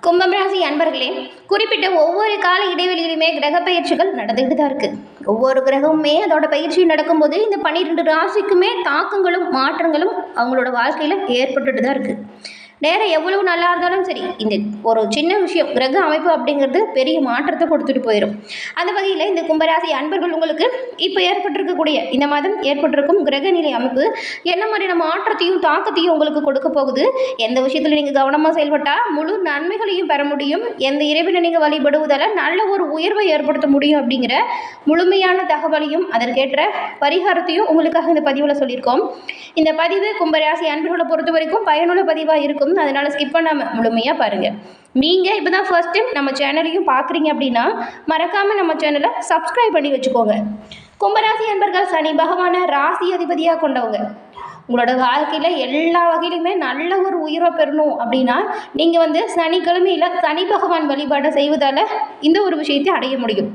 கும்பம் ராசி அன்பர்களே, குறிப்பிட்ட ஒவ்வொரு கால இடைவெளியிலுமே கிரக பயிற்சிகள் நடந்துகிட்டு தான் இருக்குது. ஒவ்வொரு கிரகமுமே அதோட பயிற்சி நடக்கும்போது இந்த 12 ராசிக்குமே தாக்கங்களும் மாற்றங்களும் அவங்களோட வாழ்க்கையில் ஏற்பட்டுட்டு தான் இருக்குது. நேரம் எவ்வளவு நல்லா இருந்தாலும் சரி, இந்த ஒரு சின்ன விஷயம் கிரக அமைப்பு அப்படிங்கிறது பெரிய மாற்றத்தை கொடுத்துட்டு போயிடும். அந்த வகையில் இந்த கும்பராசி அன்பர்கள் உங்களுக்கு இப்போ ஏற்பட்டிருக்கக்கூடிய இந்த மாதம் ஏற்பட்டிருக்கும் கிரக நிலை அமைப்பு என்ன மாதிரியான மாற்றத்தையும் தாக்கத்தையும் உங்களுக்கு கொடுக்க போகுது, எந்த விஷயத்தில் நீங்கள் கவனமாக செயல்பட்டால் முழு நன்மைகளையும் பெற முடியும், எந்த இறைவனை நீங்கள் வழிபடுவதால் நல்ல ஒரு உயர்வை ஏற்படுத்த முடியும் அப்படிங்கிற முழுமையான தகவலையும் அதற்கேற்ற பரிகாரத்தையும் உங்களுக்காக இந்த பதிவில் சொல்லியிருக்கோம். இந்த பதிவு கும்பராசி அன்பர்களை பொறுத்த வரைக்கும் பயனுள்ள பதிவாக இருக்கும். அதனால் ஸ்கிப் பண்ணாமல் முழுமையாக பாருங்கள். நீங்கள் இப்போ தான் ஃபர்ஸ்ட் டைம் நம்ம சேனலையும் பார்க்குறீங்க அப்படின்னா மறக்காமல் நம்ம சேனலை சப்ஸ்கிரைப் பண்ணி வச்சுக்கோங்க. கும்பராசி அன்பர்கள் சனி பகவானை ராசி அதிபதியாக கொண்டவங்க. உங்களோட வாழ்க்கையில் எல்லா வகையிலுமே நல்ல ஒரு உயர்வை பெறணும் அப்படின்னா நீங்கள் சனிக்கிழமையில் சனி பகவான் வழிபாடை செய்வதால் இந்த ஒரு விஷயத்தை அடைய முடியும்.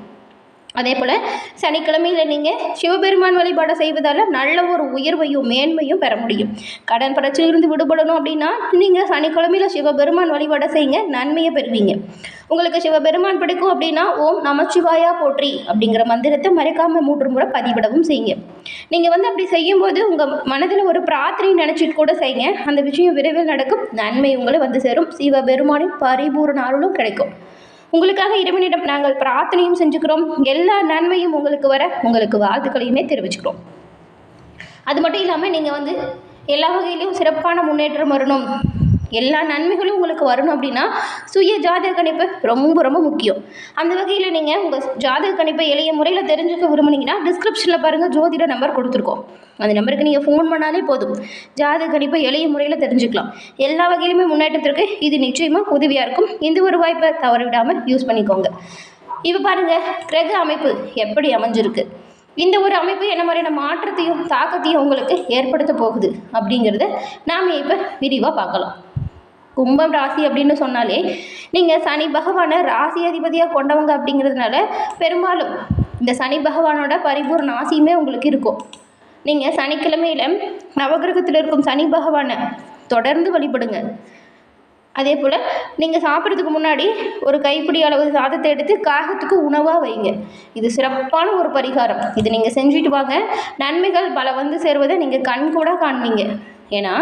அதே போல் சனிக்கிழமையில் நீங்கள் சிவபெருமான் வழிபாடை செய்வதால் நல்ல ஒரு உயர்வையும் மேன்மையும் பெற முடியும். கடன் பிரச்சனையிலிருந்து விடுபடணும் அப்படின்னா நீங்கள் சனிக்கிழமையில் சிவபெருமான் வழிபாடை செய்யுங்க, நன்மையை பெறுவீங்க. உங்களுக்கு சிவபெருமான் பிடிக்கும் அப்படின்னா ஓம் நமச்சிவாயா போற்றி அப்படிங்கிற மந்திரத்தை மறைக்காமல் 3 முறை பதிவிடவும் செய்யுங்க. நீங்கள் அப்படி செய்யும்போது உங்கள் மனதில் ஒரு பிரார்த்தனை நினச்சிட்டு கூட செய்யுங்க. அந்த விஷயம் விரைவில் நடக்கும், நன்மை உங்களை சேரும், சிவபெருமானின் பரிபூர்ண அருளும் கிடைக்கும். உங்களுக்காக இறைவனிடம் நாங்கள் பிரார்த்தனையும் செஞ்சுக்கிறோம். எல்லா நன்மையும் உங்களுக்கு வர உங்களுக்கு வாழ்த்துக்களையுமே தெரிவிச்சுக்கிறோம். அது மட்டும் இல்லாமல் நீங்கள் எல்லா வகையிலையும் சிறப்பான முன்னேற்றம் வரணும், எல்லா நன்மைகளும் உங்களுக்கு வரணும் அப்படின்னா சுய ஜாதக கணிப்பு ரொம்ப ரொம்ப முக்கியம். அந்த வகையில் நீங்கள் உங்கள் ஜாதக கணிப்பை எளிய முறையில் தெரிஞ்சுக்க விரும்புனீங்கன்னா டிஸ்கிரிப்ஷனில் பாருங்கள், ஜோதிட நம்பர் கொடுத்துருக்கோம். அந்த நம்பருக்கு நீங்கள் ஃபோன் பண்ணாலே போதும், ஜாதக கணிப்பை எளிய முறையில் தெரிஞ்சுக்கலாம். எல்லா வகையிலுமே முன்னேற்றத்திற்கு இது நிச்சயமாக உதவியாக இருக்கும். இந்த ஒரு வாய்ப்பை தவறவிடாமல் யூஸ் பண்ணிக்கோங்க. இப்போ பாருங்கள், கிரக அமைப்பு எப்படி அமைஞ்சிருக்கு, இந்த ஒரு அமைப்பு என்ன மாதிரியான மாற்றத்தையும் தாக்கத்தையும் உங்களுக்கு ஏற்படுத்த போகுது அப்படிங்கிறத நாம் இப்போ விரிவாக பார்க்கலாம். கும்பம் ராசி அப்படின்னு சொன்னாலே நீங்கள் சனி பகவானை ராசி அதிபதியாக கொண்டவங்க அப்படிங்கிறதுனால பெரும்பாலும் இந்த சனி பகவானோட பரிபூர்ண ஆசையுமே உங்களுக்கு இருக்கும். நீங்கள் சனிக்கிழமையில் நவகிரகத்தில் இருக்கும் சனி பகவானை தொடர்ந்து வழிபடுங்க. அதே போல் நீங்கள் சாப்பிட்றதுக்கு முன்னாடி ஒரு கைப்பிடி அளவு சாதத்தை எடுத்து காகத்துக்கு உணவாக வைங்க. இது சிறப்பான ஒரு பரிகாரம். இது நீங்கள் செஞ்சுட்டு வாங்க, நன்மைகள் பல சேருவதை நீங்கள் கண் கூட காண்பீங்க. ஏன்னா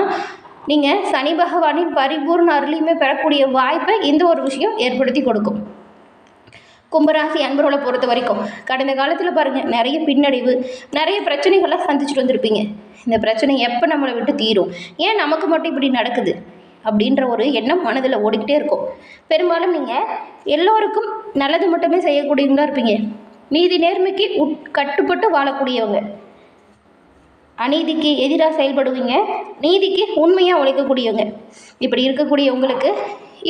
நீங்கள் சனி பகவானின் பரிபூர்ண அருளையுமே பெறக்கூடிய வாய்ப்பை இந்த ஒரு விஷயம் ஏற்படுத்தி கொடுக்கும். கும்பராசி அன்பர்களை பொறுத்த வரைக்கும் கடந்த காலத்தில் பாருங்கள், நிறைய பின்னடைவு, நிறைய பிரச்சனைகளை சந்திச்சுட்டு வந்திருப்பீங்க. இந்த பிரச்சனை எப்போ நம்மளை விட்டு தீரும், ஏன் நமக்கு மட்டும் இப்படி நடக்குது அப்படின்ற ஒரு எண்ணம் மனதில் ஓடிக்கிட்டே இருக்கும். பெரும்பாலும் நீங்கள் எல்லோருக்கும் நல்லது மட்டுமே செய்யக்கூடியவங்களா இருப்பீங்க. நீதி நேர்மைக்கு கட்டுப்பட்டு வாழக்கூடியவங்க. அநீதிக்கு எதிராக செயல்படுவீங்க, நீதிக்கு உண்மையாக உழைக்கக்கூடியவங்க. இப்படி இருக்கக்கூடிய உங்களுக்கு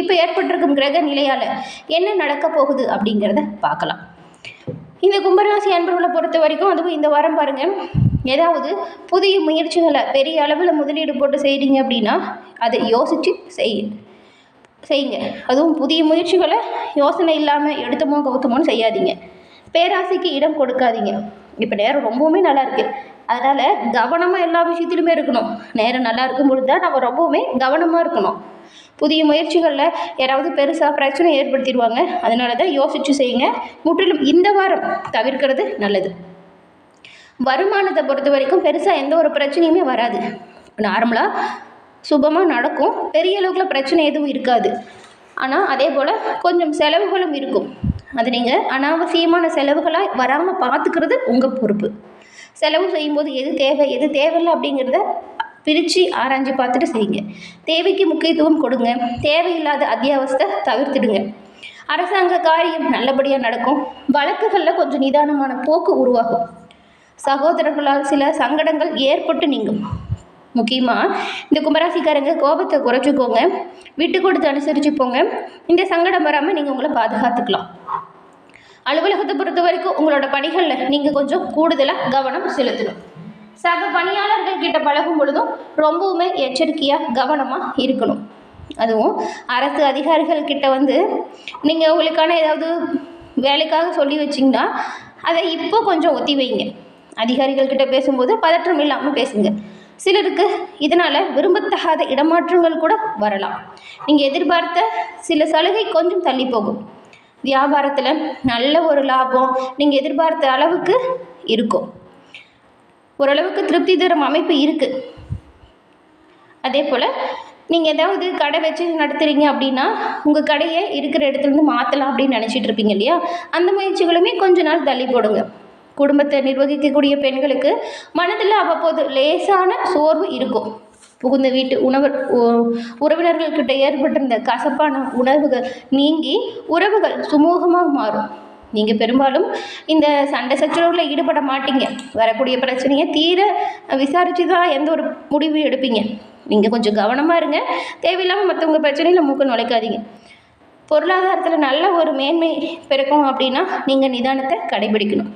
இப்போ ஏற்பட்டிருக்கும் கிரக நிலையால் என்ன நடக்க போகுது அப்படிங்கிறத பார்க்கலாம். இந்த கும்பராசி அன்பர்களை பொறுத்த வரைக்கும் அதுவும் இந்த வாரம் பாருங்கள், ஏதாவது புதிய முயற்சிகளை பெரிய அளவில் முதலீடு போட்டு செய்கிறீங்க அப்படின்னா அதை யோசித்து செய்யுங்க. அதுவும் புதிய முயற்சிகளை யோசனை இல்லாமல் எடுத்தமோ கவுத்தமோன்னு செய்யாதீங்க. பேராசைக்கு இடம் கொடுக்காதீங்க. இப்போ நேரம் ரொம்பவுமே நல்லா இருக்குது, அதனால் கவனமாக எல்லா விஷயத்திலுமே இருக்கணும். நேரம் நல்லா இருக்கும்பொழுது தான் நம்ம ரொம்பவுமே கவனமாக இருக்கணும். புதிய முயற்சிகளில் யாராவது பெருசாக பிரச்சனை ஏற்படுத்திடுவாங்க, அதனால தான் யோசித்து செய்யுங்க. முற்றிலும் இந்த வாரம் தவிர்க்கிறது நல்லது. வருமானத்தை பொறுத்த வரைக்கும் பெருசாக எந்த ஒரு பிரச்சனையுமே வராது. நார்மலாக சுபமாக நடக்கும், பெரிய அளவுக்குள்ள பிரச்சனை எதுவும் இருக்காது. ஆனால் அதே போல் கொஞ்சம் செலவுகளும் இருக்கும். அது நீங்கள் அனாவசியமான செலவுகளாக வராமல் பார்த்துக்கிறது உங்கள் பொறுப்பு. செலவு செய்யும்போது எது தேவை எது தேவையில்லை அப்படிங்கிறத பிரித்து ஆராய்ஞ்சு பார்த்துட்டு செய்யுங்க. தேவைக்கு முக்கியத்துவம் கொடுங்க, தேவையில்லாத அத்தியாவசியத்தை தவிர்த்துடுங்க. அரசாங்க காரியம் நல்லபடியாக நடக்கும். வழக்குகளில் கொஞ்சம் நிதானமான போக்கு உருவாகும். சகோதரர்களால் சில சங்கடங்கள் ஏற்பட்டு நீங்கும். முக்கியமாக இந்த கும்பராசிக்காரங்க கோபத்தை குறைச்சிக்கோங்க, விட்டு கொடுத்து அனுசரித்து போங்க. இந்த சங்கடம் வராமல் நீங்கள் உங்களை பாதுகாத்துக்கலாம். அலுவலகத்தை பொறுத்த வரைக்கும் உங்களோட பணிகளில் நீங்கள் கொஞ்சம் கூடுதலாக கவனம் செலுத்தணும். சக பணியாளர்கள் கிட்ட பழகும் பொழுதும் ரொம்பவுமே எச்சரிக்கையாக கவனமாக இருக்கணும். அதுவும் அரசு அதிகாரிகள் கிட்ட நீங்கள் உங்களுக்கான ஏதாவது வேலைக்காக சொல்லி வச்சிங்கன்னா அதை இப்போ கொஞ்சம் ஒத்தி வைங்க. அதிகாரிகள் கிட்ட பேசும்போது பதற்றம் இல்லாமல் பேசுங்க. சிலருக்கு இதனால் விரும்பத்தகாத இடமாற்றங்கள் கூட வரலாம். நீங்கள் எதிர்பார்த்த சில சலுகை கொஞ்சம் தள்ளி போகும். வியாபாரத்தில் நல்ல ஒரு லாபம் நீங்கள் எதிர்பார்த்த அளவுக்கு இருக்கும். ஓரளவுக்கு திருப்தி தரும் அமைப்பு இருக்குது. அதே போல் நீங்கள் ஏதாவது கடை வச்சு நடத்துகிறீங்க அப்படின்னா உங்கள் கடையை இருக்கிற இடத்துலேருந்து மாற்றலாம் அப்படின்னு நினச்சிட்டு இருப்பீங்க இல்லையா, அந்த முயற்சிகளுமே கொஞ்ச நாள் தள்ளி போடுங்க. குடும்பத்தை நிர்வகிக்கக்கூடிய பெண்களுக்கு மனதில் அவ்வப்போது லேசான சோர்வு இருக்கும். புகுந்த வீட்டு உறவினர்கள்கிட்ட ஏற்பட்டிருந்த கசப்பான உணர்வுகள் நீங்கி உறவுகள் சுமூகமாக மாறும். நீங்கள் பெரும்பாலும் இந்த சண்டை சச்சரவில் ஈடுபட மாட்டீங்க. வரக்கூடிய பிரச்சனையை தீர விசாரித்து தான் எந்த ஒரு முடிவு எடுப்பீங்க. நீங்கள் கொஞ்சம் கவனமாக இருங்க. தேவையில்லாமல் மற்றவங்க பிரச்சனையில் மூக்க நுழைக்காதீங்க. பொருளாதாரத்தில் நல்ல ஒரு மேன்மை பிறக்கும் அப்படின்னா நீங்கள் நிதானத்தை கடைபிடிக்கணும்.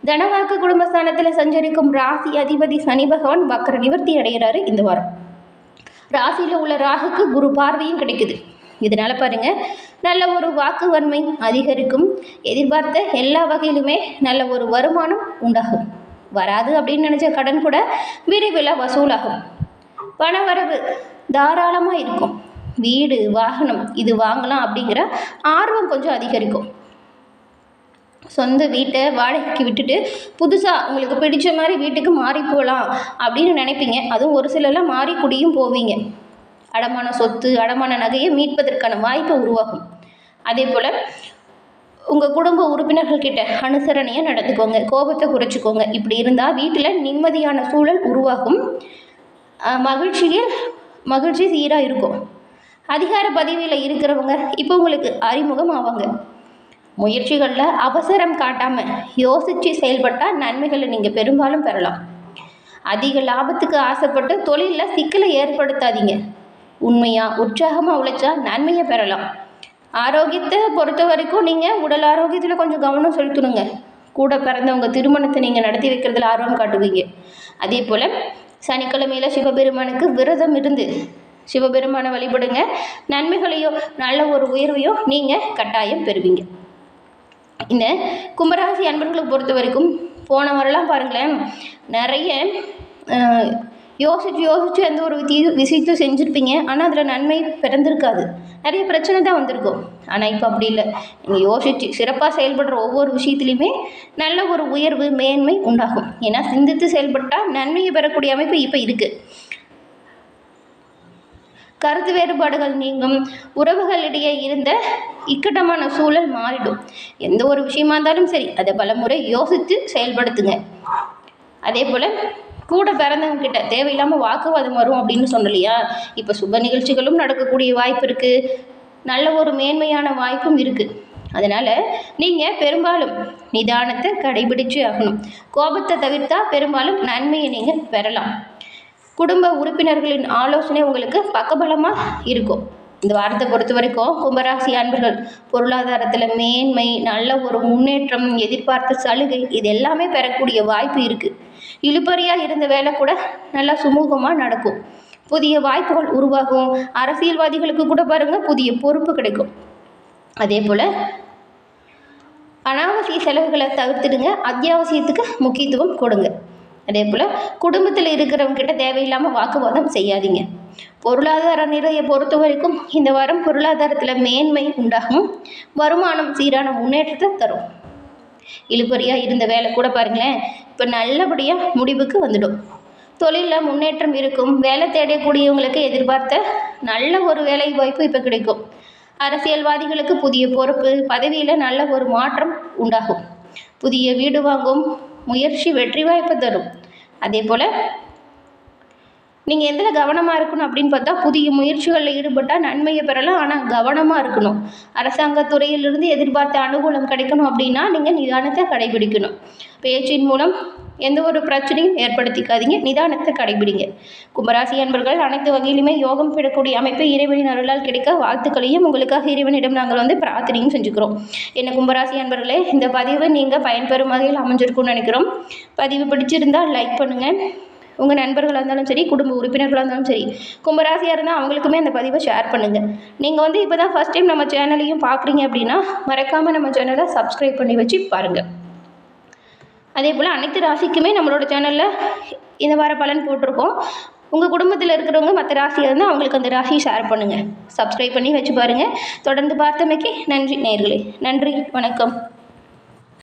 தனவாக்கு குடும்பஸ்தானத்தில் சஞ்சரிக்கும் ராசி அதிபதி சனி பகவான் வக்ர நிவர்த்தி அடைகிறாரு இந்த வாரம். ராசியில் உள்ள ராகுக்கு குரு பார்வையும் கிடைக்குது. இதனால் பாருங்கள், நல்ல ஒரு வாக்கு வன்மை அதிகரிக்கும். எதிர்பார்த்த எல்லா வகையிலுமே நல்ல ஒரு வருமானம் உண்டாகும். வராது அப்படின்னு நினச்ச கடன் கூட விரைவில் வசூலாகும். பணவரவு தாராளமாக இருக்கும். வீடு வாகனம் இது வாங்கலாம் அப்படிங்கிற ஆர்வம் கொஞ்சம் அதிகரிக்கும். சொந்த வீட்டை வாடகைக்கு விட்டுட்டு புதுசாக உங்களுக்கு பிடிச்ச மாதிரி வீட்டுக்கு மாறி போகலாம் அப்படின்னு நினைப்பீங்க. அதுவும் ஒரு சிலர்லாம் மாறி குடியும் போவீங்க. அடமான சொத்து அடமான நகையை மீட்பதற்கான வாய்ப்பு உருவாகும். அதே போல் உங்கள் குடும்ப உறுப்பினர்கள்கிட்ட அனுசரணையாக நடந்துக்கோங்க, கோபத்தை குறைச்சிக்கோங்க. இப்படி இருந்தால் வீட்டில் நிம்மதியான சூழல் உருவாகும். மகிழ்ச்சி சீராக இருக்கும். அதிகார பதவியில் இருக்கிறவங்க இப்போ உங்களுக்கு அறிமுகம் ஆவாங்க. முயற்சிகளில் அவசரம் காட்டாமல் யோசித்து செயல்பட்டால் நன்மைகளை நீங்கள் பெரும்பாலும் பெறலாம். அதிக லாபத்துக்கு ஆசைப்பட்டு தொழிலில் சிக்கலை ஏற்படுத்தாதீங்க. உண்மையாக உற்சாகமாக உழைச்சா நன்மையை பெறலாம். ஆரோக்கியத்தை பொறுத்த வரைக்கும் நீங்கள் உடல் ஆரோக்கியத்தில் கொஞ்சம் கவனம் செலுத்தணுங்க. கூட பிறந்தவங்க திருமணத்தை நீங்கள் நடத்தி வைக்கிறதுல ஆர்வம் காட்டுவீங்க. அதே போல் சனிக்கிழமையில் சிவபெருமானுக்கு விரதம் இருந்து சிவபெருமானை வழிபடுங்க. நன்மைகளையோ நல்ல ஒரு உயர்வையோ நீங்கள் கட்டாயம் பெறுவீங்க. இந்த கும்பராசி அன்பர்களை பொறுத்த வரைக்கும் போன வாரம்லாம் பாருங்களேன், நிறைய யோசித்து எந்த ஒரு விஷயத்தையும் செஞ்சுருப்பீங்க. ஆனால் அதில் நன்மை பிறந்திருக்காது. நிறைய பிரச்சனை தான் வந்திருக்கும். ஆனால் இப்போ அப்படி இல்லை. நீங்கள் யோசித்து சிறப்பாக செயல்படுற ஒவ்வொரு விஷயத்துலையுமே நல்ல ஒரு உயர்வு மேன்மை உண்டாகும். ஏன்னா சிந்தித்து செயல்பட்டால் நன்மையை பெறக்கூடிய அமைப்பு இப்போ இருக்குது. கருத்து வேறுபாடுகள் நீங்கும். உறவுகளிடையே இருந்த இக்கட்டமான சூழல் மாறிடும். எந்த ஒரு விஷயமா இருந்தாலும் சரி அதை பலமுறை யோசித்து செயல்படுத்துங்க. அதே போல் கூட பிறந்தவங்க கிட்ட தேவையில்லாமல் வாக்குவாதம் வரும் அப்படின்னு சொன்னலையா, இப்போ சுப நிகழ்ச்சிகளும் நடக்கக்கூடிய வாய்ப்பு இருக்குது. நல்ல ஒரு மேன்மையான வாய்ப்பும் இருக்குது. அதனால் நீங்கள் பெரும்பாலும் நிதானத்தை கடைபிடிச்சு ஆகணும். கோபத்தை தவிர்த்தா பெரும்பாலும் நன்மையை நீங்கள் பெறலாம். குடும்ப உறுப்பினர்களின் ஆலோசனை உங்களுக்கு பக்கபலமாக இருக்கும். இந்த வாரத்தை பொறுத்த வரைக்கும் கும்பராசி அன்பர்கள் பொருளாதாரத்தில் மேன்மை, நல்ல ஒரு முன்னேற்றம், எதிர்பார்த்த சலுகை இது எல்லாமே பெறக்கூடிய வாய்ப்பு இருக்குது. இழுபறியாக இருந்த வேலை கூட நல்லா சுமூகமாக நடக்கும். புதிய வாய்ப்புகள் உருவாகும். அரசியல்வாதிகளுக்கு கூட பாருங்கள் புதிய பொறுப்பு கிடைக்கும். அதே போல் அனாவசிய செலவுகளை தவிர்த்துடுங்க. அத்தியாவசியத்துக்கு முக்கியத்துவம் கொடுங்க. அதே போல் குடும்பத்தில் இருக்கிறவங்ககிட்ட தேவையில்லாமல் வாக்குவாதம் செய்யாதீங்க. பொருளாதார நிலையை பொறுத்த வரைக்கும் இந்த வாரம் பொருளாதாரத்தில் மேன்மை உண்டாகும். வருமானம் சீரான முன்னேற்றத்தை தரும். இழுபறியாக இருந்த வேலை கூட பாருங்களேன் இப்போ நல்லபடியாக முடிவுக்கு வந்துடும். தொழிலில் முன்னேற்றம் இருக்கும். வேலை தேடக்கூடியவங்களுக்கு எதிர்பார்த்த நல்ல ஒரு வேலை வாய்ப்பு இப்போ கிடைக்கும். அரசியல்வாதிகளுக்கு புதிய பொறுப்பு, பதவியில் நல்ல ஒரு மாற்றம் உண்டாகும். புதிய வீடு வாங்கும் முயற்சி வெற்றி வாய்ப்பை தரும். அதே போல் நீங்கள் எதில் கவனமாக இருக்கணும் அப்படின்னு பார்த்தா, புதிய முயற்சிகளில் ஈடுபட்டால் நன்மையை பெறலாம். ஆனால் கவனமாக இருக்கணும். அரசாங்கத்துறையிலிருந்து எதிர்பார்த்த அனுகூலம் கிடைக்கணும் அப்படின்னா நீங்கள் நிதானத்தை கடைபிடிக்கணும். பேச்சின் மூலம் எந்த ஒரு பிரச்சனையும் ஏற்படுத்திக்காதீங்க. நிதானத்தை கடைபிடிங்க. கும்பராசி அன்பர்கள் அனைத்து வகையிலுமே யோகம் பெறக்கூடிய அமைப்பு இறைவனின் அருளால் கிடைக்க வாழ்த்துக்களையும் உங்களுக்காக இறைவனிடம் நாங்கள் பிரார்த்தனையும் செஞ்சுக்கிறோம். என்ன கும்பராசி அன்பர்களே, இந்த பதிவு நீங்கள் பயன்பெறும் வகையில் அமைஞ்சிருக்கும்னு நினைக்கிறோம். பதிவு பிடிச்சிருந்தால் லைக் பண்ணுங்கள். உங்கள் நண்பர்களாக இருந்தாலும் சரி, குடும்ப உறுப்பினர்களாக இருந்தாலும் சரி, கும்பராசியாக இருந்தால் அவங்களுக்குமே அந்த பதிவை ஷேர் பண்ணுங்கள். நீங்கள் இப்போ தான் ஃபஸ்ட் டைம் நம்ம சேனலையும் பார்க்குறீங்க அப்படின்னா மறக்காமல் நம்ம சேனலை சப்ஸ்கிரைப் பண்ணி வச்சு பாருங்கள். அதே போல் அனைத்து ராசிக்குமே நம்மளோட சேனலில் இந்த வார பலன் போட்டிருக்கோம். உங்கள் குடும்பத்தில் இருக்கிறவங்க மற்ற ராசியாக இருந்தால் அவங்களுக்கு அந்த ராசியை ஷேர் பண்ணுங்கள். சப்ஸ்கிரைப் பண்ணி வச்சு பாருங்கள். தொடர்ந்து பார்த்தமைக்கு நன்றி நேயர்களே. நன்றி, வணக்கம்.